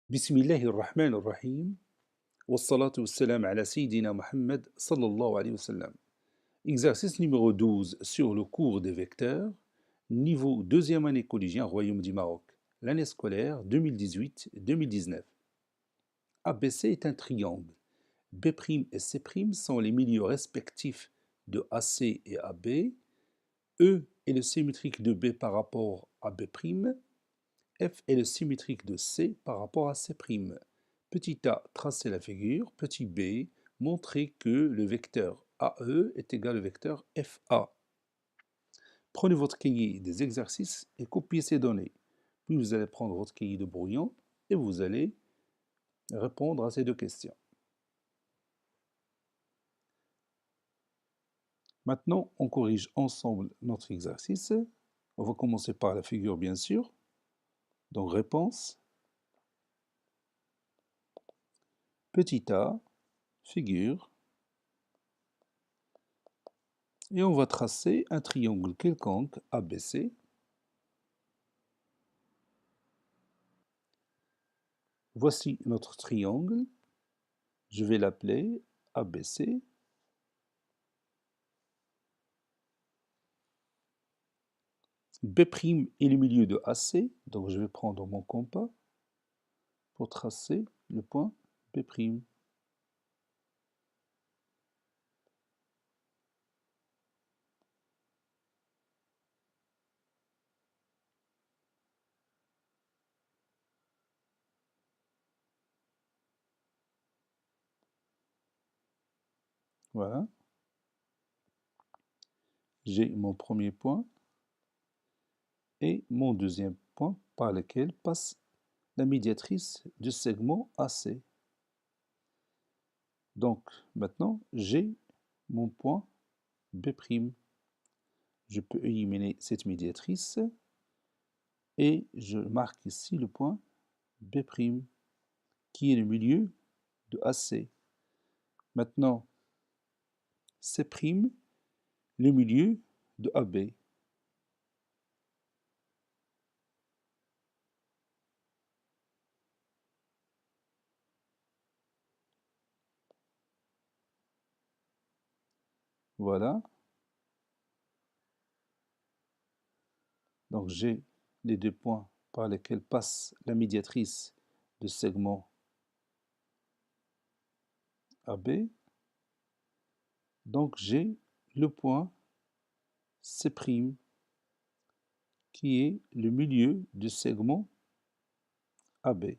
بسم الله الرحمن الرحيم والصلاة والسلام على سيدنا Mohammed sallallahu alayhi wa sallam. Exercice numéro 12 sur le cours des vecteurs, niveau deuxième année collégien Royaume du Maroc, l'année scolaire 2018-2019. ABC est un triangle. B' et C' sont les milieux respectifs de AC et AB. E est le symétrique de B par rapport à B'. F est le symétrique de C par rapport à C'. Petit a, tracez la figure. Petit b, montrez que le vecteur AE est égal au vecteur FA. Prenez votre cahier des exercices et copiez ces données. Puis vous allez prendre votre cahier de brouillon et vous allez répondre à ces deux questions. Maintenant, on corrige ensemble notre exercice. On va commencer par la figure, bien sûr. Donc, réponse. Petit a, figure. Et on va tracer un triangle quelconque ABC. Voici notre triangle. Je vais l'appeler ABC. B' est le milieu de AC, donc je vais prendre mon compas pour tracer le point B'. Voilà. J'ai mon premier point et mon deuxième point par lequel passe la médiatrice du segment AC. Donc maintenant, j'ai mon point B'. Je peux éliminer cette médiatrice et je marque ici le point B', qui est le milieu de AC. Maintenant, C', le milieu de AB. Voilà. Donc j'ai les deux points par lesquels passe la médiatrice de segment AB. Donc j'ai le point C', qui est le milieu du segment AB.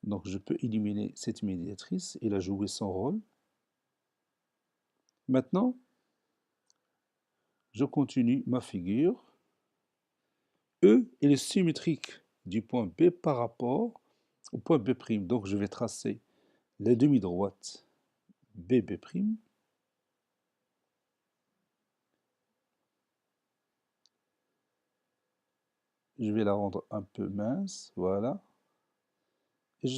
Donc je peux éliminer cette médiatrice, elle a joué son rôle. Maintenant, je continue ma figure. E est le symétrique du point B par rapport au point B'. Donc je vais tracer la demi-droite BB'. Je vais la rendre un peu mince, voilà. Et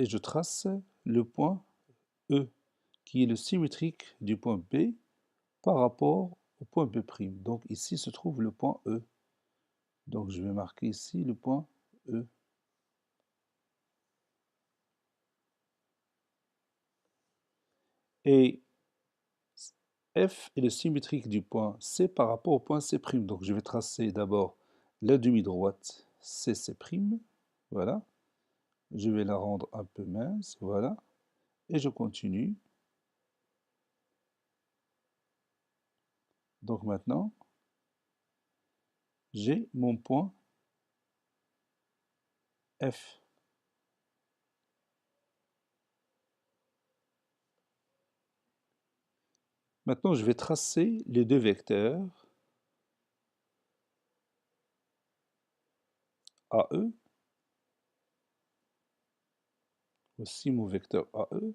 je trace le point E, qui est le symétrique du point B par rapport au point B'. Donc ici se trouve le point E. Donc je vais marquer ici le point E. Et F est le symétrique du point C par rapport au point C'. Donc je vais tracer d'abord la demi-droite CC'. Voilà. Je vais la rendre un peu mince, voilà. Et je continue. Donc maintenant, j'ai mon point F. Maintenant, je vais tracer les deux vecteurs AE. Voici mon vecteur AE.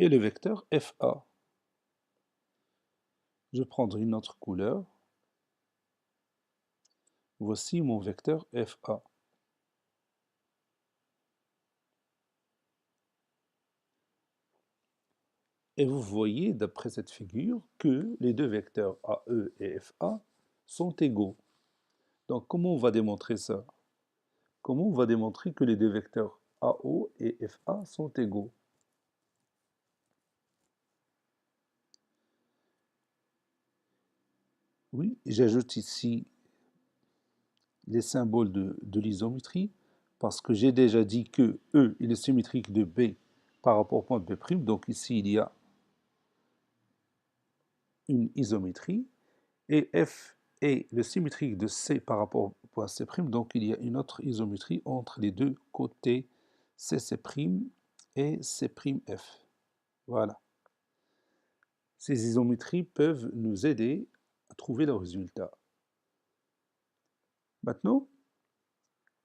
Et le vecteur FA. Je prendrai une autre couleur. Voici mon vecteur FA. Et vous voyez, d'après cette figure, que les deux vecteurs AE et FA sont égaux. Donc, comment on va démontrer ça? Comment on va démontrer que les deux vecteurs AO et FA sont égaux? Oui, j'ajoute ici les symboles de l'isométrie parce que j'ai déjà dit que E est le symétrique de B par rapport au point B'. Donc ici, il y a une isométrie. Et F est le symétrique de C par rapport au point C'. Donc il y a une autre isométrie entre les deux côtés CC' et C'F. Voilà. Ces isométries peuvent nous aider à trouver le résultat. Maintenant,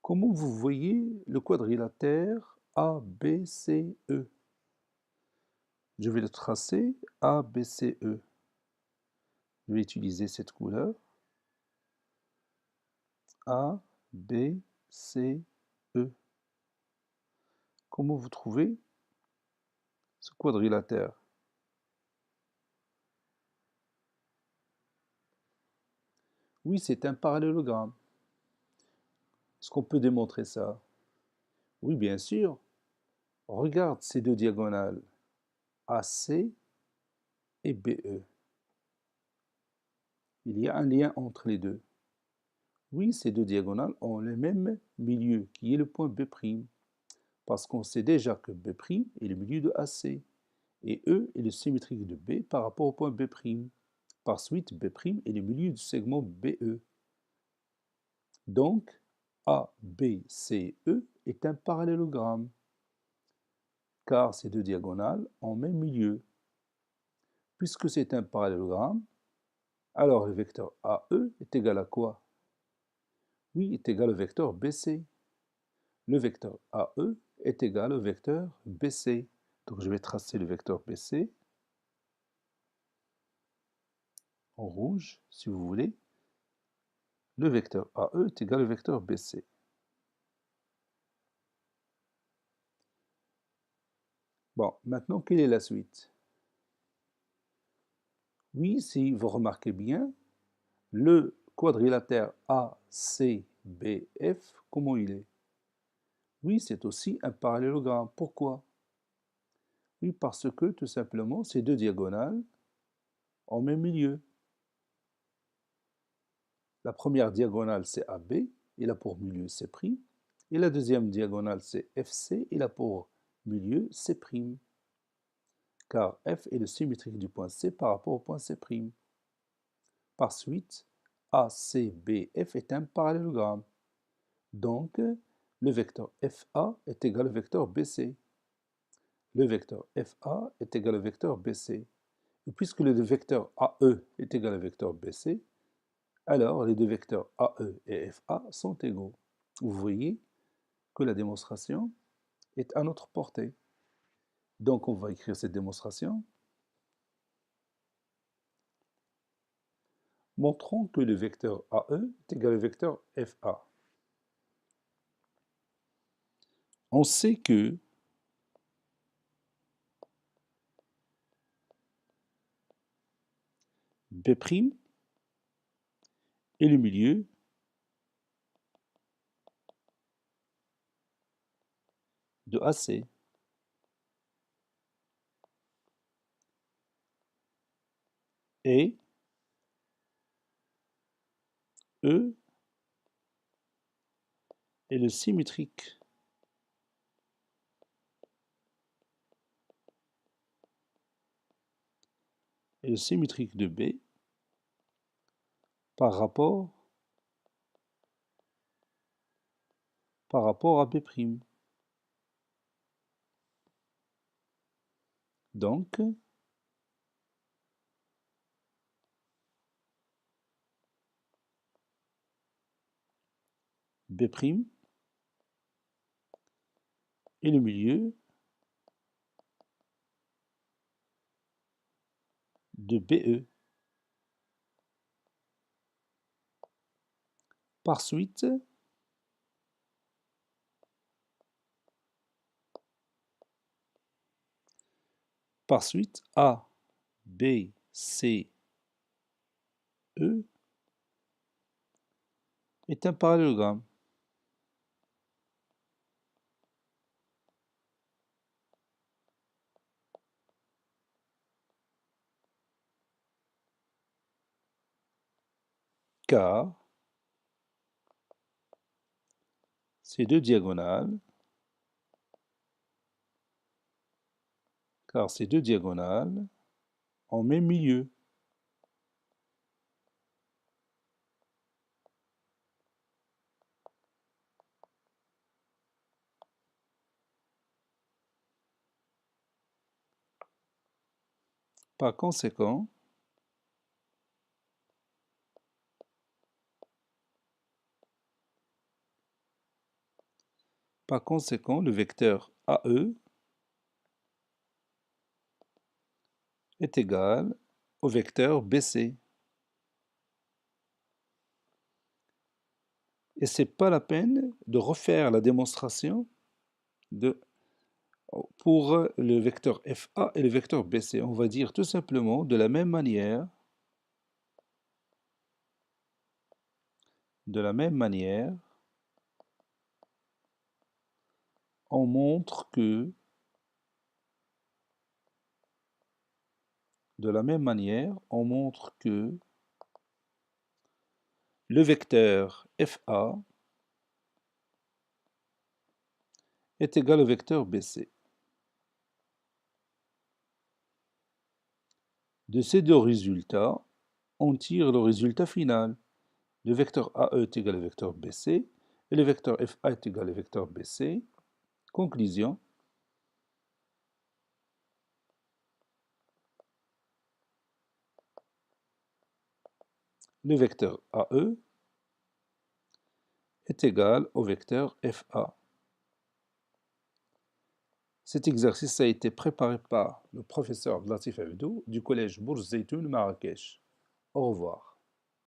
comment vous voyez le quadrilatère ABCE? Je vais le tracer ABCE. Je vais utiliser cette couleur ABCE. Comment vous trouvez ce quadrilatère? Oui, c'est un parallélogramme. Est-ce qu'on peut démontrer ça? Oui, bien sûr. Regarde ces deux diagonales, AC et BE. Il y a un lien entre les deux. Oui, ces deux diagonales ont le même milieu, qui est le point B', parce qu'on sait déjà que B' est le milieu de AC, et E est le symétrique de B par rapport au point B'. Par suite, B' est le milieu du segment BE. Donc, ABCE est un parallélogramme, car ces deux diagonales ont même milieu. Puisque c'est un parallélogramme, alors le vecteur AE est égal à quoi? Oui, est égal au vecteur BC. Le vecteur AE est égal au vecteur BC. Donc je vais tracer le vecteur BC en rouge, si vous voulez. Le vecteur AE est égal au vecteur BC. Bon, maintenant, quelle est la suite? Oui, si vous remarquez bien, le quadrilatère ACBF, comment il est? Oui, c'est aussi un parallélogramme. Pourquoi? Oui, parce que tout simplement, ces deux diagonales ont même milieu. La première diagonale, c'est AB, il a pour milieu C', et la deuxième diagonale, c'est FC, il a pour milieu C', car F est le symétrique du point C par rapport au point C'. Par suite, ACBF est un parallélogramme. Donc, le vecteur FA est égal au vecteur BC. Le vecteur FA est égal au vecteur BC. Et puisque le vecteur AE est égal au vecteur BC, alors les deux vecteurs AE et FA sont égaux. Vous voyez que la démonstration est à notre portée. Donc on va écrire cette démonstration. Montrons que le vecteur AE est égal au vecteur FA. On sait que B' est le milieu de AC. Et E est le symétrique de B par rapport à B'. Donc, B' est le milieu de BE. Par suite, A, B, C, E est un parallélogramme. Car ces deux diagonales, en même milieu. Par conséquent, le vecteur AE est égal au vecteur BC. Et c'est pas la peine de refaire la démonstration pour le vecteur FA et le vecteur BC. On va dire tout simplement de la même manière, on montre que le vecteur FA est égal au vecteur BC. De ces deux résultats, on tire le résultat final. Le vecteur AE est égal au vecteur BC et le vecteur FA est égal au vecteur BC. Conclusion. Le vecteur AE est égal au vecteur FA. Cet exercice a été préparé par le professeur Latif Abdou du collège Bourj Zeytoun Marrakech. Au revoir.